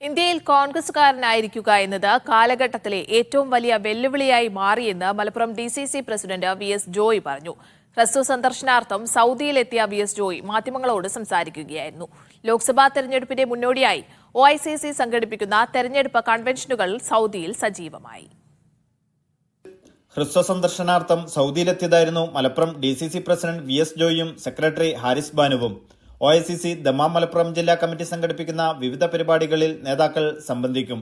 ഇന്ത്യയിൽ കോൺഗ്രസുകാരനായിരിക്കുക എന്നത് കാലഘട്ടത്തിലെ ഏറ്റവും വലിയ വെല്ലുവിളിയായി മാറിയെന്ന് Malappuram DCC president VS Joy പറഞ്ഞു. ഹ്രസ്വ സന്ദർശനാർത്ഥം സൗദിയിലെത്തിയ VS ജോയ് മാധ്യമങ്ങളോട് സംസാരിക്കുകയായിരുന്നു. ലോക്സഭാ തെരഞ്ഞെടുപ്പിന്റെ മുന്നോടിയായി OICC സംഘടിപ്പിക്കുന്ന തെരഞ്ഞെടുപ്പ് കൺവെൻഷനുകൾ സൗദിയിൽ സജീവമായി. ഹ്രസ്വ സന്ദർശനാർത്ഥം സൗദിയിലെത്തിയതായിരുന്നു മലപ്പുറം DCC പ്രസിഡന്റ് VS ജോയും സെക്രട്ടറി ഹാരിസ് ബാനുവും. OICC ദമാം മലപ്പുറം ജില്ലാ കമ്മിറ്റി സംഘടിപ്പിക്കുന്ന വിവിധ പരിപാടികളിൽ നേതാക്കൾ സംബന്ധിക്കും.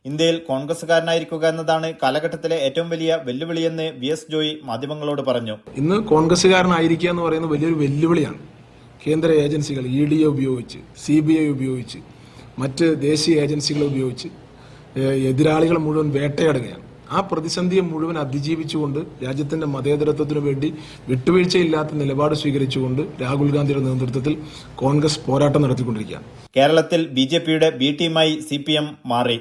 ഇന്ത്യയിൽ കോൺഗ്രസുകാരനായിരിക്കുക എന്നതാണ് കാലഘട്ടത്തിലെ ഏറ്റവും വലിയ വെല്ലുവിളിയെന്ന് VS ജോയ് മാധ്യമങ്ങളോട് പറഞ്ഞു. ഇന്ന് കോൺഗ്രസുകാരനായിരിക്കുക എന്ന് പറയുന്നത് വലിയൊരു വെല്ലുവിളിയാണ്. കേന്ദ്ര ഏജൻസികൾ ED ഉപയോഗിച്ച്, CBI ഉപയോഗിച്ച്, മറ്റ് ദേശീയ ഏജൻസികളെ ഉപയോഗിച്ച് എതിരാളികൾ മുഴുവൻ വേട്ടയാടുകയാണ്. ആ പ്രതിസന്ധിയെ മുഴുവൻ അതിജീവിച്ചുകൊണ്ട് രാജ്യത്തിന്റെ മതേതരത്വത്തിനു വേണ്ടി വിട്ടുവീഴ്ചയില്ലാത്ത നിലപാട് സ്വീകരിച്ചുകൊണ്ട് രാഹുൽ ഗാന്ധിയുടെ നേതൃത്വത്തിൽ കോൺഗ്രസ് പോരാട്ടം നടത്തിക്കൊണ്ടിരിക്കുകയാണ്. കേരളത്തിൽ BJPയുടെ B ടീമായി CPM മാറി.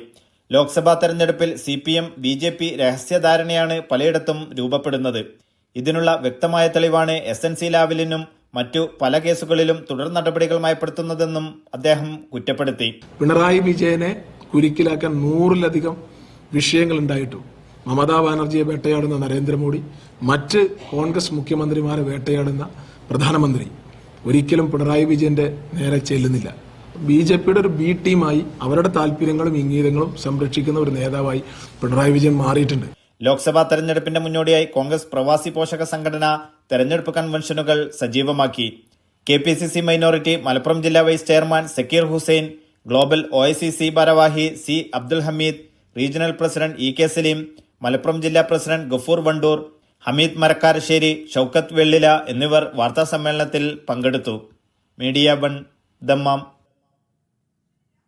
ലോക്സഭാ തെരഞ്ഞെടുപ്പിൽ CPM BJP രഹസ്യധാരണയാണ് പലയിടത്തും രൂപപ്പെടുന്നത്. ഇതിനുള്ള വ്യക്തമായ തെളിവാണ് SNC ലാവലിനും മറ്റു പല കേസുകളിലും തുടർ നടപടികൾ മയപ്പെടുത്തുന്നതെന്നും അദ്ദേഹം കുറ്റപ്പെടുത്തി. പിണറായി വിജയനെ കുരുക്കിലാക്കാൻ 100-ലധികം വിഷയങ്ങൾ ഉണ്ടായിട്ടും മമതാ ബാനർജിയെ വേട്ടയാടുന്ന നരേന്ദ്രമോദി, മറ്റ് കോൺഗ്രസ് മുഖ്യമന്ത്രിമാരെ വേട്ടയാടുന്ന പ്രധാനമന്ത്രി ഒരിക്കലും പിണറായി വിജയന്റെ നേരെ ചെല്ലുന്നില്ല. BJPയുടെ ഒരു B ടീമായി അവരുടെ താല്പര്യങ്ങളും ഇംഗീതങ്ങളും സംരക്ഷിക്കുന്ന ഒരു നേതാവായി പിണറായി വിജയൻ മാറിയിട്ടുണ്ട്. ലോക്സഭാ തെരഞ്ഞെടുപ്പിന്റെ മുന്നോടിയായി കോൺഗ്രസ് പ്രവാസി പോഷക സംഘടന തെരഞ്ഞെടുപ്പ് കൺവെൻഷനുകൾ സജീവമാക്കി. KPCC മൈനോറിറ്റി മലപ്പുറം ജില്ലാ vice chairman Sakeer Hussain, global OICC ഭാരവാഹി C Abdul Hameed, regional president EK Saleem, Malappuram ജില്ലാ പ്രസിഡന്റ് ഗഫൂർ വണ്ടൂർ, ഹമീദ് മരക്കാരശ്ശേരി, ഷൌക്കത്ത് വെള്ളില എന്നിവർ വാർത്താസമ്മേളനത്തിൽ പങ്കെടുത്തു. Media 1 Dammam.